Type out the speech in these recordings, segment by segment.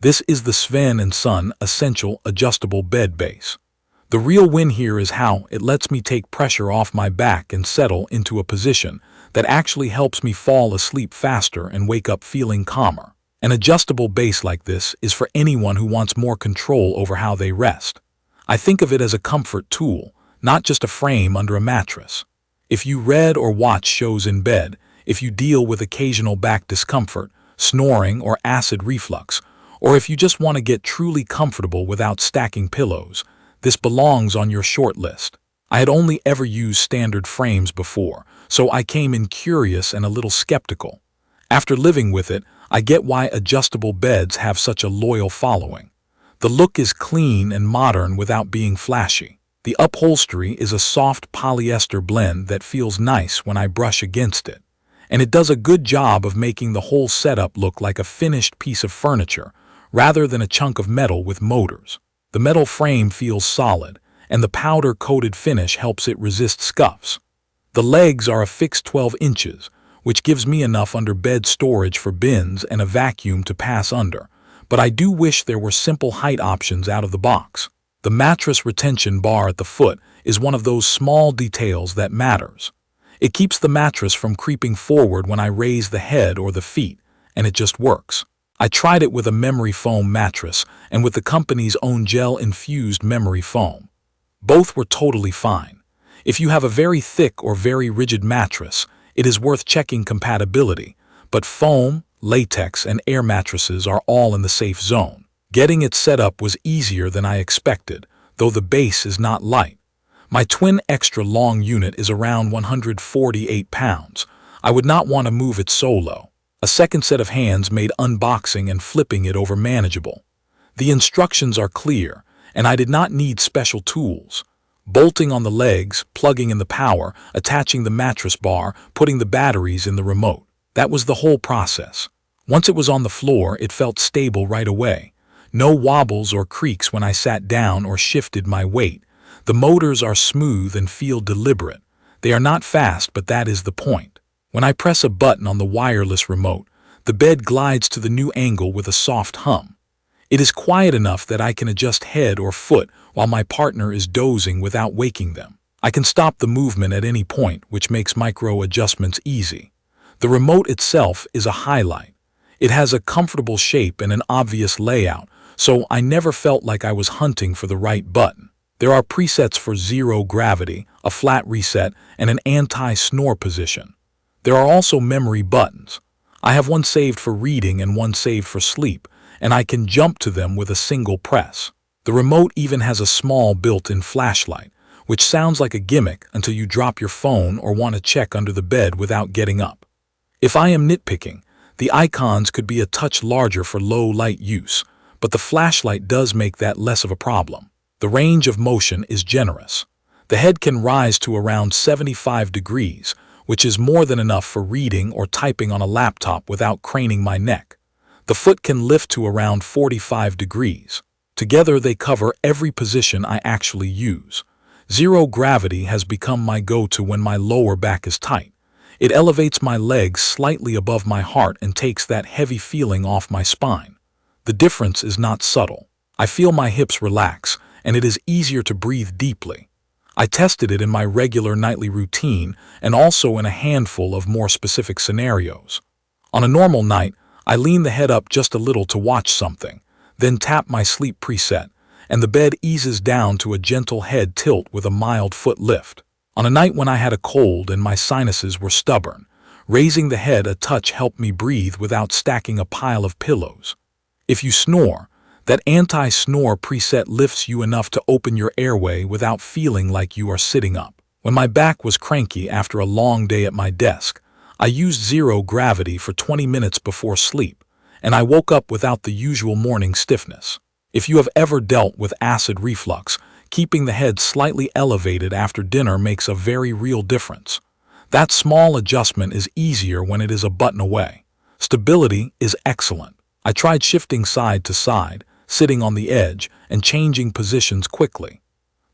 This is the Sven and Son Essential Adjustable Bed Base. The real win here is how it lets me take pressure off my back and settle into a position that actually helps me fall asleep faster and wake up feeling calmer. An adjustable base like this is for anyone who wants more control over how they rest. I think of it as a comfort tool, not just a frame under a mattress. If you read or watch shows in bed, if you deal with occasional back discomfort, snoring, or acid reflux, or if you just want to get truly comfortable without stacking pillows, this belongs on your short list. I had only ever used standard frames before, so I came in curious and a little skeptical. After living with it, I get why adjustable beds have such a loyal following. The look is clean and modern without being flashy. The upholstery is a soft polyester blend that feels nice when I brush against it. And it does a good job of making the whole setup look like a finished piece of furniture, rather than a chunk of metal with motors. The metal frame feels solid, and the powder-coated finish helps it resist scuffs. The legs are a fixed 12 inches, which gives me enough under-bed storage for bins and a vacuum to pass under, but I do wish there were simple height options out of the box. The mattress retention bar at the foot is one of those small details that matters. It keeps the mattress from creeping forward when I raise the head or the feet, and it just works. I tried it with a Memory Foam mattress and with the company's own gel-infused memory foam. Both were totally fine. If you have a very thick or very rigid mattress, it is worth checking compatibility, but foam, latex, and air mattresses are all in the safe zone. Getting it set up was easier than I expected, though the base is not light. My twin extra long unit is around 148 pounds. I would not want to move it solo. A second set of hands made unboxing and flipping it over manageable. The instructions are clear, and I did not need special tools. Bolting on the legs, plugging in the power, attaching the mattress bar, putting the batteries in the remote. That was the whole process. Once it was on the floor, it felt stable right away. No wobbles or creaks when I sat down or shifted my weight. The motors are smooth and feel deliberate. They are not fast, but that is the point. When I press a button on the wireless remote, the bed glides to the new angle with a soft hum. It is quiet enough that I can adjust head or foot while my partner is dozing without waking them. I can stop the movement at any point, which makes micro adjustments easy. The remote itself is a highlight. It has a comfortable shape and an obvious layout, so I never felt like I was hunting for the right button. There are presets for zero gravity, a flat reset, and an anti-snore position. There are also memory buttons. I have one saved for reading and one saved for sleep, and I can jump to them with a single press. The remote even has a small built-in flashlight, which sounds like a gimmick until you drop your phone or want to check under the bed without getting up. If I am nitpicking, the icons could be a touch larger for low-light use, but the flashlight does make that less of a problem. The range of motion is generous. The head can rise to around 75 degrees, which is more than enough for reading or typing on a laptop without craning my neck. The foot can lift to around 45 degrees. Together they cover every position I actually use. Zero gravity has become my go-to when my lower back is tight. It elevates my legs slightly above my heart and takes that heavy feeling off my spine. The difference is not subtle. I feel my hips relax, and it is easier to breathe deeply. I tested it in my regular nightly routine and also in a handful of more specific scenarios. On a normal night, I lean the head up just a little to watch something, then tap my sleep preset, and the bed eases down to a gentle head tilt with a mild foot lift. On a night when I had a cold and my sinuses were stubborn, raising the head a touch helped me breathe without stacking a pile of pillows. If you snore, that anti-snore preset lifts you enough to open your airway without feeling like you are sitting up. When my back was cranky after a long day at my desk, I used zero gravity for 20 minutes before sleep, and I woke up without the usual morning stiffness. If you have ever dealt with acid reflux, keeping the head slightly elevated after dinner makes a very real difference. That small adjustment is easier when it is a button away. Stability is excellent. I tried shifting side to side, sitting on the edge, and changing positions quickly.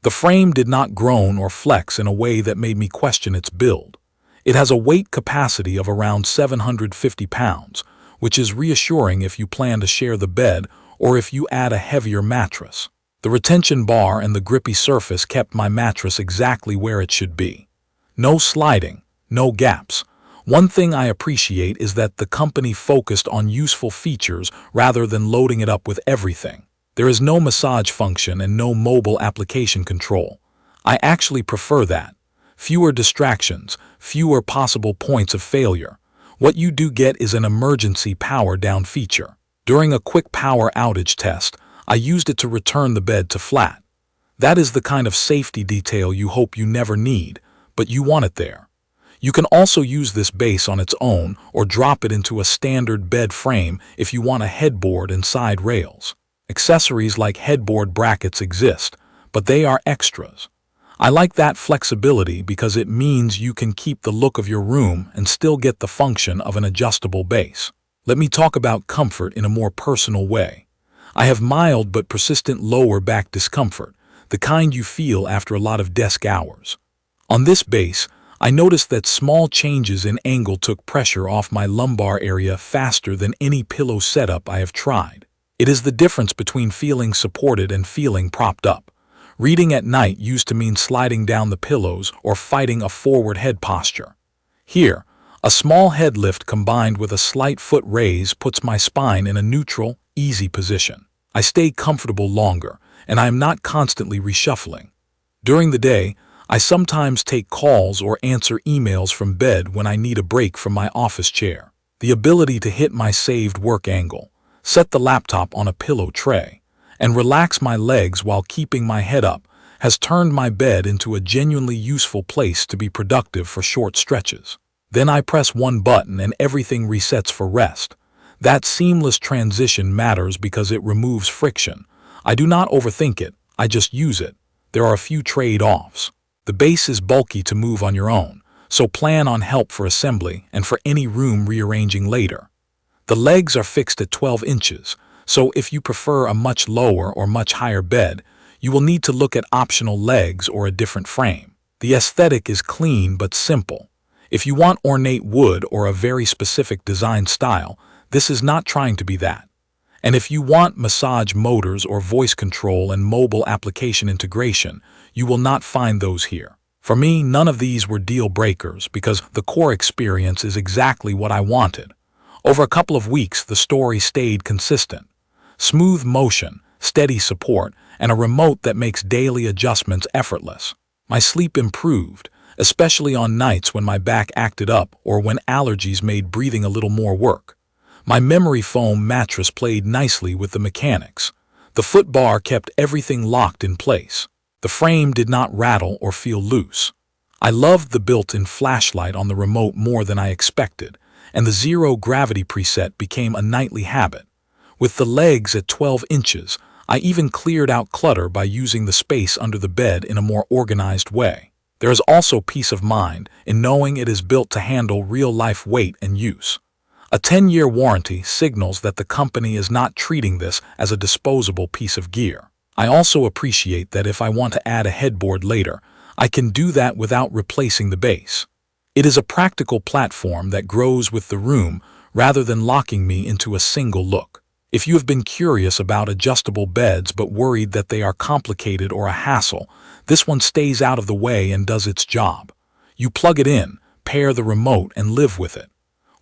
The frame did not groan or flex in a way that made me question its build. It has a weight capacity of around 750 pounds, which is reassuring if you plan to share the bed or if you add a heavier mattress. The retention bar and the grippy surface kept my mattress exactly where it should be. No sliding, no gaps. One thing I appreciate is that the company focused on useful features rather than loading it up with everything. There is no massage function and no mobile application control. I actually prefer that. Fewer distractions, fewer possible points of failure. What you do get is an emergency power down feature. During a quick power outage test, I used it to return the bed to flat. That is the kind of safety detail you hope you never need, but you want it there. You can also use this base on its own or drop it into a standard bed frame if you want a headboard and side rails. Accessories like headboard brackets exist, but they are extras. I like that flexibility because it means you can keep the look of your room and still get the function of an adjustable base. Let me talk about comfort in a more personal way. I have mild but persistent lower back discomfort, the kind you feel after a lot of desk hours. On this base, I noticed that small changes in angle took pressure off my lumbar area faster than any pillow setup I have tried. It is the difference between feeling supported and feeling propped up. Reading at night used to mean sliding down the pillows or fighting a forward head posture. Here, a small head lift combined with a slight foot raise puts my spine in a neutral, easy position. I stay comfortable longer, and I am not constantly reshuffling. During the day, I sometimes take calls or answer emails from bed when I need a break from my office chair. The ability to hit my saved work angle, set the laptop on a pillow tray, and relax my legs while keeping my head up has turned my bed into a genuinely useful place to be productive for short stretches. Then I press one button and everything resets for rest. That seamless transition matters because it removes friction. I do not overthink it, I just use it. There are a few trade-offs. The base is bulky to move on your own, so plan on help for assembly and for any room rearranging later. The legs are fixed at 12 inches, so if you prefer a much lower or much higher bed, you will need to look at optional legs or a different frame. The aesthetic is clean but simple. If you want ornate wood or a very specific design style, this is not trying to be that. And if you want massage motors or voice control and mobile application integration, you will not find those here. For me, none of these were deal breakers because the core experience is exactly what I wanted. Over a couple of weeks, the story stayed consistent. Smooth motion, steady support, and a remote that makes daily adjustments effortless. My sleep improved, especially on nights when my back acted up or when allergies made breathing a little more work. My Memory Foam Mattress played nicely with the mechanics. The foot bar kept everything locked in place. The frame did not rattle or feel loose. I loved the built-in flashlight on the remote more than I expected, and the zero-gravity preset became a nightly habit. With the legs at 12 inches, I even cleared out clutter by using the space under the bed in a more organized way. There is also peace of mind in knowing it is built to handle real-life weight and use. A 10-year warranty signals that the company is not treating this as a disposable piece of gear. I also appreciate that if I want to add a headboard later, I can do that without replacing the base. It is a practical platform that grows with the room rather than locking me into a single look. If you have been curious about adjustable beds but worried that they are complicated or a hassle, this one stays out of the way and does its job. You plug it in, pair the remote, and live with it.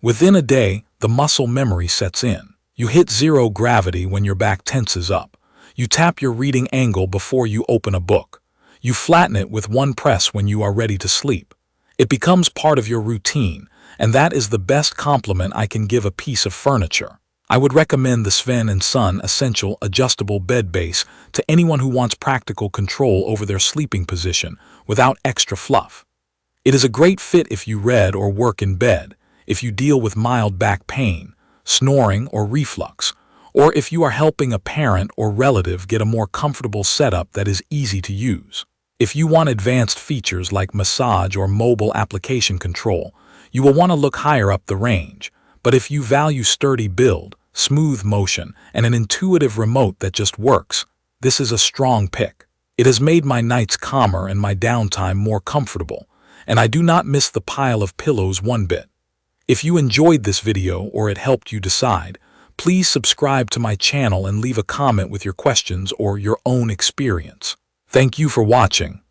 Within a day, the muscle memory sets in. You hit zero gravity when your back tenses up. You tap your reading angle before you open a book. You flatten it with one press when you are ready to sleep. It becomes part of your routine, and that is the best compliment I can give a piece of furniture. I would recommend the Sven and Son Essential Adjustable Bed Base to anyone who wants practical control over their sleeping position without extra fluff. It is a great fit if you read or work in bed, if you deal with mild back pain, snoring, or reflux, or if you are helping a parent or relative get a more comfortable setup that is easy to use. If you want advanced features like massage or mobile application control, you will want to look higher up the range. But if you value sturdy build, smooth motion, and an intuitive remote that just works, this is a strong pick. It has made my nights calmer and my downtime more comfortable, and I do not miss the pile of pillows one bit. If you enjoyed this video or it helped you decide, Please subscribe to my channel and leave a comment with your questions or your own experience. Thank you for watching.